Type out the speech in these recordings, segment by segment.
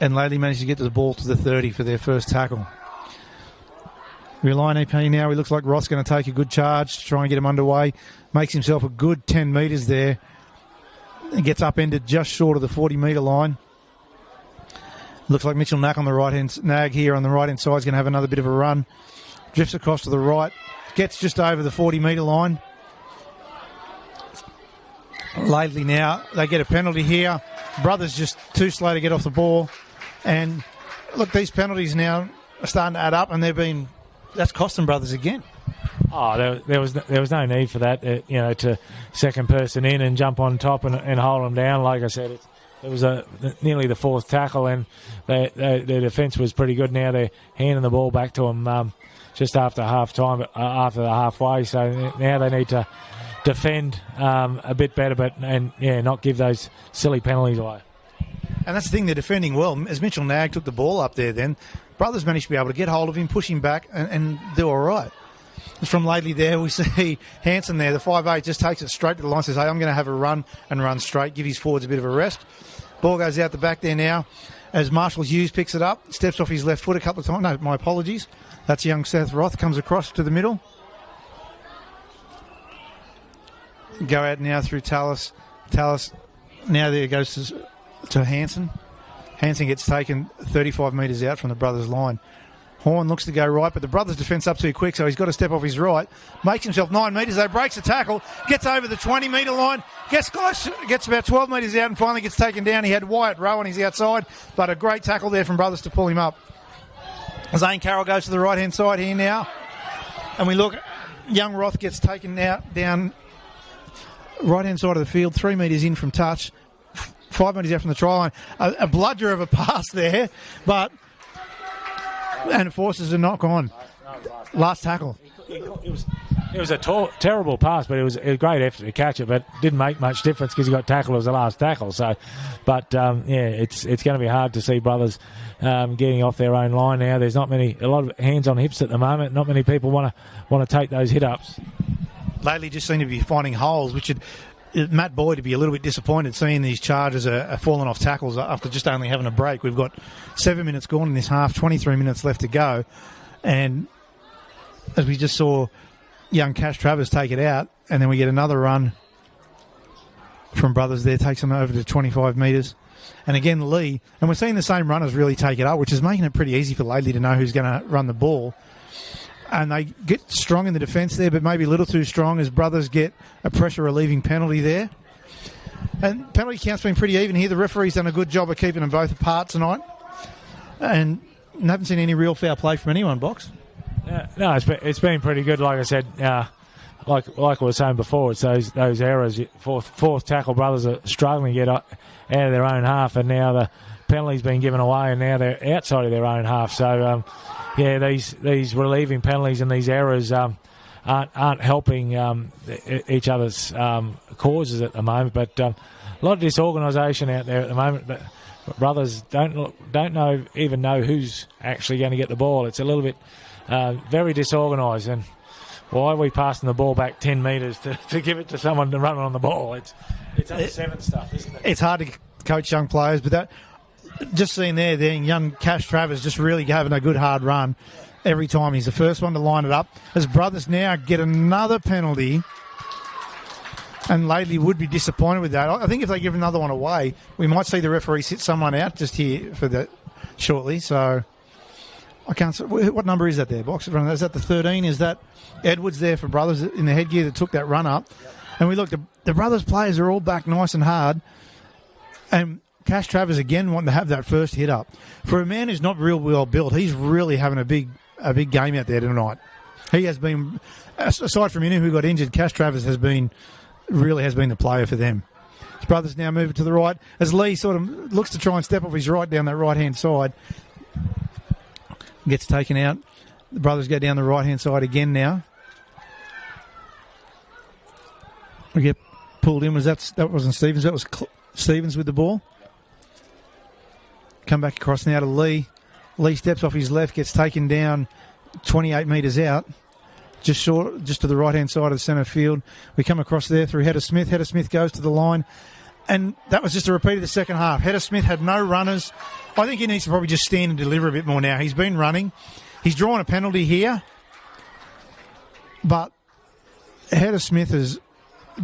And Laidley managed to get the ball to the 30 for their first tackle. Relying EP now. He looks like Roth's going to take a good charge to try and get him underway. Makes himself a good 10 metres there. He gets upended just short of the 40-metre line. Looks like Mitchell Nag on the right-hand side is going to have another bit of a run. Drifts across to the right. Gets just over the 40-metre line. Laidley now. They get a penalty here. Brothers just too slow to get off the ball. And look, these penalties now are starting to add up, and that's costing Brothers again. Oh, there was no need for that, to second person in and jump on top and hold them down. Like I said, it was nearly the fourth tackle, and their defence was pretty good. Now they're handing the ball back to them just after half time, after the halfway. So now they need to defend a bit better, not give those silly penalties away. And that's the thing, they're defending well. As Mitchell Nag took the ball up there then, Brothers managed to be able to get hold of him, push him back, and do all right. From Laidley there, we see Hanson there, the 5'8", just takes it straight to the line, says, hey, I'm going to have a run and run straight, give his forwards a bit of a rest. Ball goes out the back there now as Marshall Hughes picks it up, steps off his left foot a couple of times. No, my apologies. That's young Seth Roth, comes across to the middle. Go out now through Tallis. Tallis now there goes to Hanson. Hanson gets taken 35 metres out from the Brothers' line. Horn looks to go right, but the Brothers' defence up too quick, so he's got to step off his right. Makes himself 9 metres, though, breaks the tackle, gets over the 20-metre line, gets close, gets about 12 metres out and finally gets taken down. He had Wyatt Rowe on his outside, but a great tackle there from Brothers to pull him up. Zane Carroll goes to the right-hand side here now. And we look, young Roth gets taken out down right-hand side of the field, 3 metres in from touch, 5 metres out from the try line. A bludger of a pass there, and it forces a knock on. Last tackle. It was a terrible pass, but it was a great effort to catch it, but didn't make much difference because he got tackled as the last tackle. So, it's going to be hard to see Brothers getting off their own line now. There's a lot of hands on hips at the moment. Not many people want to take those hit ups. Lately, just seem to be finding holes, which Matt Boyd to be a little bit disappointed seeing these charges are falling off tackles after just only having a break. We've got 7 minutes gone in this half, 23 minutes left to go, and as we just saw young Cash Travers take it out, and then we get another run from Brothers there, takes them over to 25 metres. And again, Lee, and we're seeing the same runners really take it up, which is making it pretty easy for Laidley to know who's going to run the ball. And they get strong in the defence there, but maybe a little too strong as Brothers get a pressure-relieving penalty there. And penalty count's been pretty even here. The referee's done a good job of keeping them both apart tonight. And haven't seen any real foul play from anyone, Box. No, it's been pretty good. Like I said, like I was saying before, it's those errors. Fourth tackle, Brothers are struggling to get out of their own half, and now the penalty's been given away, and now they're outside of their own half. So, these relieving penalties and these errors aren't helping each other's causes at the moment. But a lot of disorganisation out there at the moment. But Brothers don't even know who's actually going to get the ball. It's a little bit very disorganised. And why are we passing the ball back 10 metres to give it to someone to run on the ball? It's under 7 stuff, isn't it? It's hard to coach young players, but that. Just seeing there, young Cash Travers just really having a good hard run every time. He's the first one to line it up. As Brothers now get another penalty, and Laidley would be disappointed with that. I think if they give another one away, we might see the referee sit someone out just here for that shortly. So I can't see. What number is that there, Box? Is that the 13? Is that Edwards there for Brothers in the headgear that took that run up? Yep. And we look, the Brothers players are all back nice and hard. And Cash Travers again wanting to have that first hit up. For a man who's not real well built, he's really having a big game out there tonight. He has been, aside from Inu who got injured, Cash Travers has been the player for them. His Brothers now move it to the right as Lee sort of looks to try and step off his right down that right-hand side. Gets taken out. The Brothers go down the right-hand side again now. We get pulled in. That wasn't Stevens. That was Stevens with the ball. Come back across now to Lee. Lee steps off his left, gets taken down 28 metres out, just to the right-hand side of the centre field. We come across there through Hedda Smith. Hedda Smith goes to the line, And that was just a repeat of the second half. Hedda Smith had no runners. I think he needs to probably just stand and deliver a bit more now. He's been running. He's drawn a penalty here. But Hedda Smith has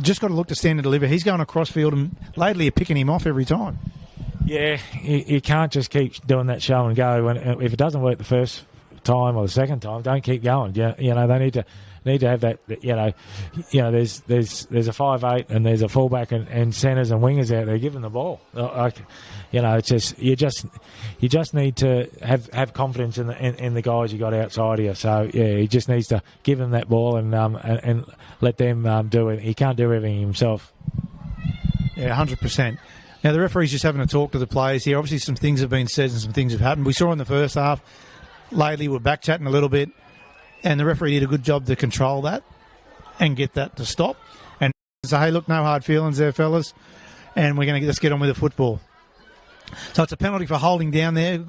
just got to look to stand and deliver. He's going across field and Laidley are picking him off every time. Yeah, you can't just keep doing that show and go. If it doesn't work the first time or the second time, don't keep going. You know, they need to have that. You know, there's a 5'8" and there's a fullback and centres and wingers out there giving the ball. It's just you just need to have confidence in the guys you got outside here. So yeah, he just needs to give them that ball and let them do it. He can't do everything himself. Yeah, 100%. Now, the referee's just having a talk to the players here. Obviously, some things have been said and some things have happened. We saw in the first half, Laidley were back-chatting a little bit, and the referee did a good job to control that and get that to stop. And say, hey, look, no hard feelings there, fellas, and we're going to just get on with the football. So it's a penalty for holding down there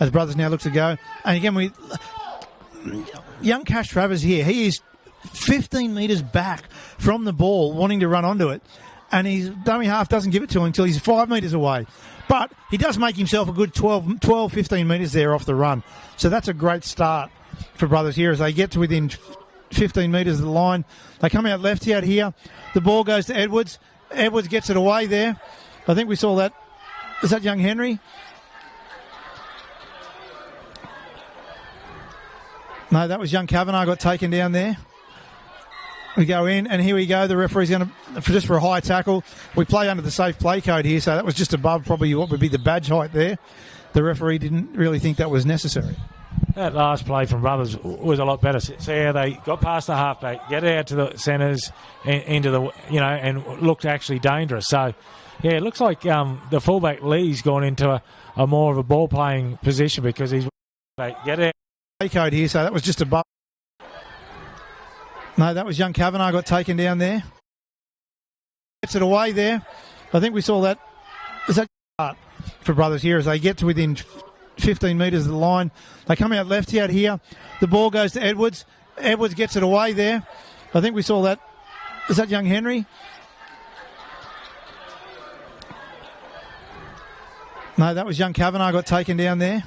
as Brothers now look to go. And again, young Cash Travers here, he is 15 metres back from the ball, wanting to run onto it. And his dummy half doesn't give it to him until he's 5 metres away. But he does make himself a good 12, 15 metres there off the run. So that's a great start for Brothers here as they get to within 15 metres of the line. They come out left out here. The ball goes to Edwards. Edwards gets it away there. I think we saw that. Is that young Henry? No, that was young Kavanagh got taken down there. We go in, and here we go. The referee's going to, just for a high tackle. We play under the safe play code here, so that was just above probably what would be the badge height there. The referee didn't really think that was necessary. That last play from Brothers was a lot better. So yeah, they got past the halfback, get out to the centres, into the and looked actually dangerous. So yeah, it looks like the fullback Lee's gone into a more of a ball playing position because he's get out play code here, so that was just above. No, that was young Kavanagh got taken down there. Gets it away there. I think we saw that. Is that for Brothers here as they get to within 15 metres of the line. They come out left out here. The ball goes to Edwards. Edwards gets it away there. I think we saw that. Is that young Henry? No, that was young Kavanagh got taken down there.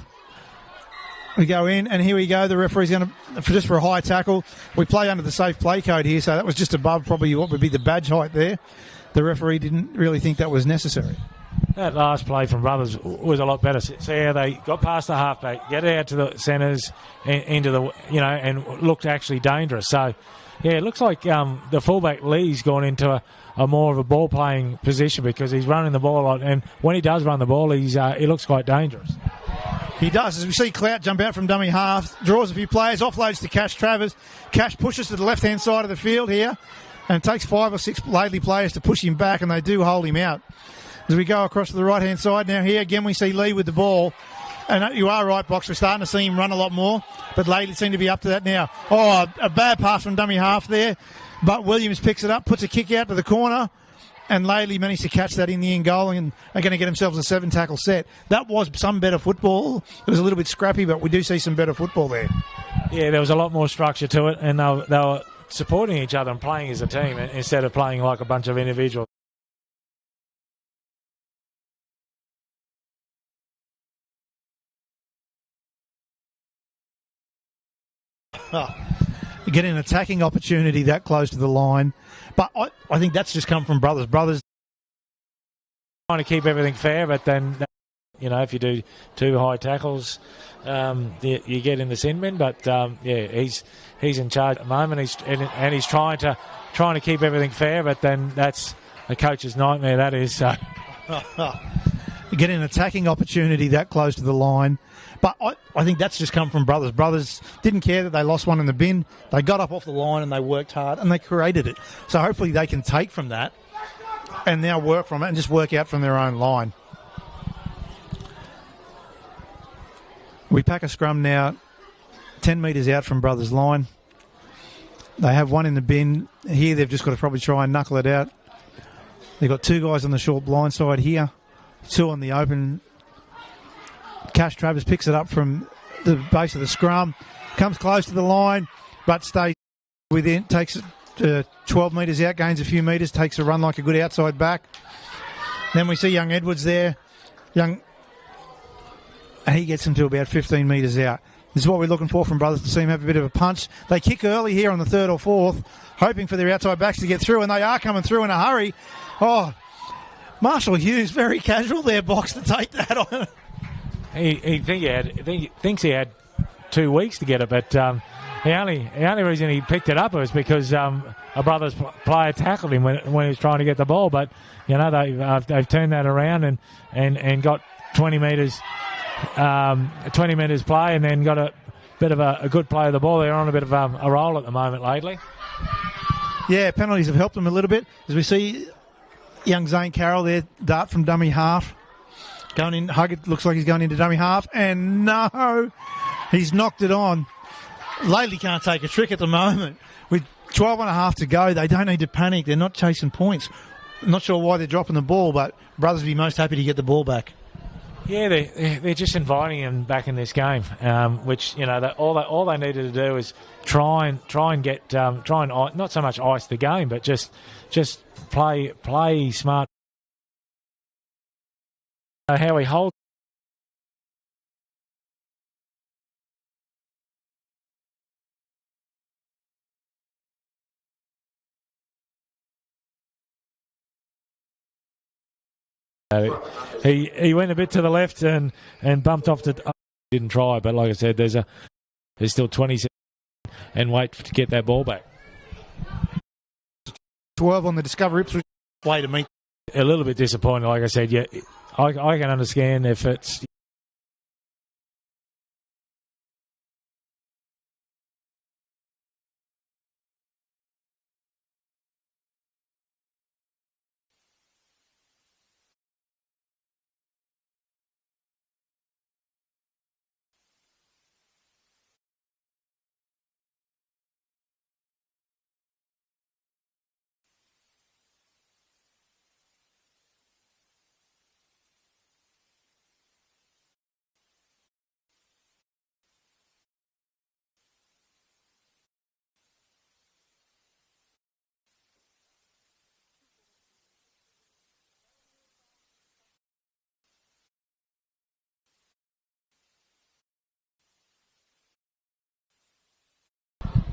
We go in, and here we go. The referee's going to, just for a high tackle. We play under the safe play code here, so that was just above probably what would be the badge height there. The referee didn't really think that was necessary. That last play from Brothers was a lot better. So yeah, they got past the halfback, get out to the centres, into the and looked actually dangerous. So yeah, it looks like the fullback Lee's gone into a more of a ball playing position because he's running the ball on, and when he does run the ball, he looks quite dangerous. He does. As we see Clout jump out from dummy half, draws a few players, offloads to Cash Travers. Cash pushes to the left-hand side of the field here and takes 5 or 6 Laidley players to push him back, and they do hold him out. As we go across to the right-hand side now here, again we see Lee with the ball. And you are right, Box. We're starting to see him run a lot more, but Laidley seem to be up to that now. Oh, a bad pass from dummy half there, but Williams picks it up, puts a kick out to the corner, and Laidley managed to catch that in the end goal and are going to get themselves a 7-tackle set. That was some better football. It was a little bit scrappy, but we do see some better football there. Yeah, there was a lot more structure to it, and they were supporting each other and playing as a team instead of playing like a bunch of individuals. Get an attacking opportunity that close to the line. But I think that's just come from Brothers. Brothers trying to keep everything fair, but then, if you do 2 high tackles, you get in the sin bin. But, he's in charge at the moment. He's trying to keep everything fair, but then that's a coach's nightmare, that is. So. Get an attacking opportunity that close to the line. But I think that's just come from Brothers. Brothers didn't care that they lost one in the bin. They got up off the line and they worked hard and they created it. So hopefully they can take from that and now work from it and just work out from their own line. We pack a scrum now 10 metres out from Brothers' line. They have one in the bin. Here they've just got to probably try and knuckle it out. They've got 2 guys on the short blind side here, 2 on the open. Cash Travers picks it up from the base of the scrum, comes close to the line, but stays within, takes it 12 metres out, gains a few metres, takes a run like a good outside back. Then we see young Edwards there. He gets him to about 15 metres out. This is what we're looking for from brothers, to see him have a bit of a punch. They kick early here on the third or fourth, hoping for their outside backs to get through, and they are coming through in a hurry. Oh, Marshall Hughes, very casual there, Box, to take that on. He thinks he had 2 weeks to get it, but the only reason he picked it up was because a brother's player tackled him when he was trying to get the ball. But you know they've turned that around and got 20 metres play, and then got a bit of a good play of the ball. They're on a bit of a roll at the moment, lately. Yeah, penalties have helped them a little bit, as we see young Zane Carroll there dart from dummy half. Going in, Huggett looks like he's going into dummy half, and no, he's knocked it on. Laidley can't take a trick at the moment. With 12 and a half to go, they don't need to panic. They're not chasing points. Not sure why they're dropping the ball, but brothers will be most happy to get the ball back. Yeah, they're just inviting him back in this game, which all they needed to do is try and not so much ice the game, but just play smart. How he holds. He went a bit to the left and bumped off to. Didn't try, but like I said, there's still 20 seconds and wait to get that ball back. 12 on the Discover Ipswich way to meet. A little bit disappointed, like I said. Yeah, I can understand if it's.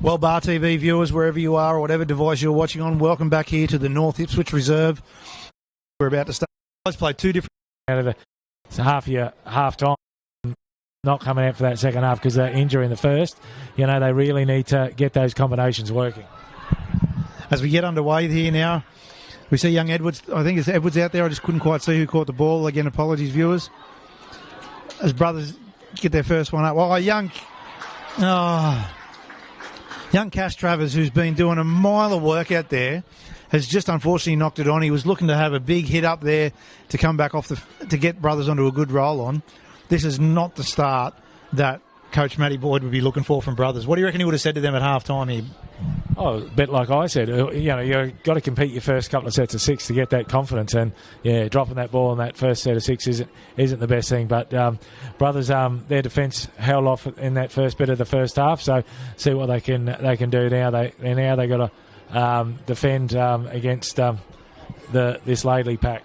Well, Bar TV viewers, wherever you are or whatever device you're watching on, welcome back here to the North Ipswich Reserve. We're about to start. Let's play two different. Out of the half time, not coming out for that second half because of that injury in the first. You know, they really need to get those combinations working. As we get underway here now, we see young Edwards. I think it's Edwards out there. I just couldn't quite see who caught the ball. Again, apologies, viewers. As brothers get their first one up. Young Cash Travers, who's been doing a mile of work out there, has just unfortunately knocked it on. He was looking to have a big hit up there to come back off to get brothers onto a good roll on. This is not the start that Coach Matty Boyd would be looking for from brothers. What do you reckon he would have said to them at half time here? Oh, a bit like I said, you've got to compete your first couple of sets of six to get that confidence, and dropping that ball in that first set of six isn't the best thing. But brothers, their defence held off in that first bit of the first half, so see what they can do now. They got to defend against this Laidley pack.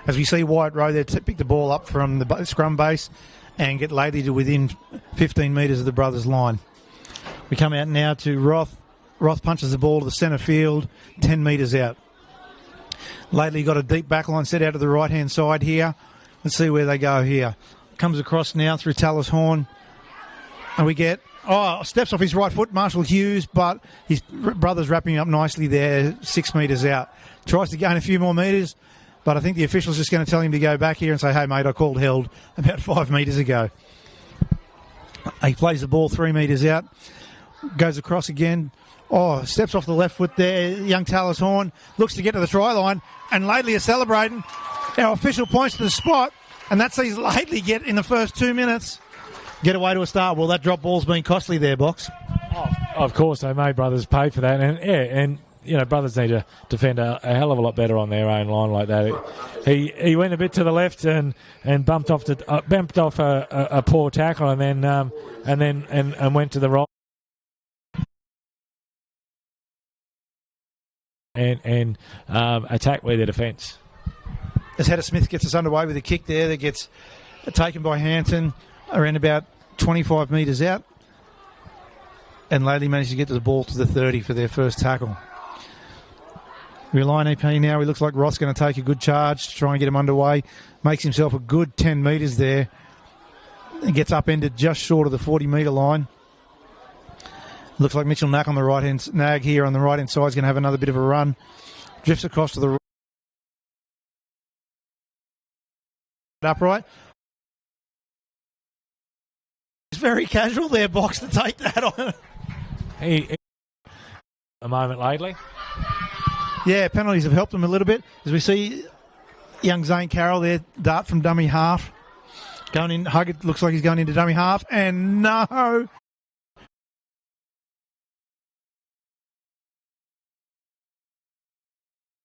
As we see Wyatt Rowe there pick the ball up from the scrum base and get Laidley to within 15 metres of the brothers' line. We come out now to Roth. Roth punches the ball to the centre field, 10 metres out. Laidley got a deep backline set out to the right-hand side here. Let's see where they go here. Comes across now through Tallis Horn. And we get, steps off his right foot, Marshall Hughes, but his brother's wrapping up nicely there, 6 metres out. Tries to gain a few more metres, but I think the official's just going to tell him to go back here and say, hey, mate, I called held about 5 metres ago. He plays the ball 3 metres out. Goes across again. Steps off the left foot there. Young Tallis Horn looks to get to the try line, and Laidley is celebrating. Our official points to the spot, and that sees Laidley get in the first 2 minutes. Get away to a start. Well, that drop ball's been costly there, Box. Of course, they made brothers pay for that, and brothers need to defend a hell of a lot better on their own line like that. He went a bit to the left and bumped off a poor tackle, and then went to the right. And attack with their defence. as Hedda Smith gets us underway with a kick there that gets taken by Hampton around about 25 metres out. And Laidley managed to get to the ball to the 30 for their first tackle. Reline EP now. He looks like Ross going to take a good charge to try and get him underway. Makes himself a good 10 metres there. And gets upended just short of the 40-metre line. Looks like Mitchell Knack on the right-hand nag here on the right-hand side is going to have another bit of a run. Drifts across to the upright. It's very casual there, Box, to take that on. A moment lately. Yeah, penalties have helped him a little bit. As we see young Zane Carroll there, dart from dummy half. Going in, Huggett looks like he's going into dummy half. And no,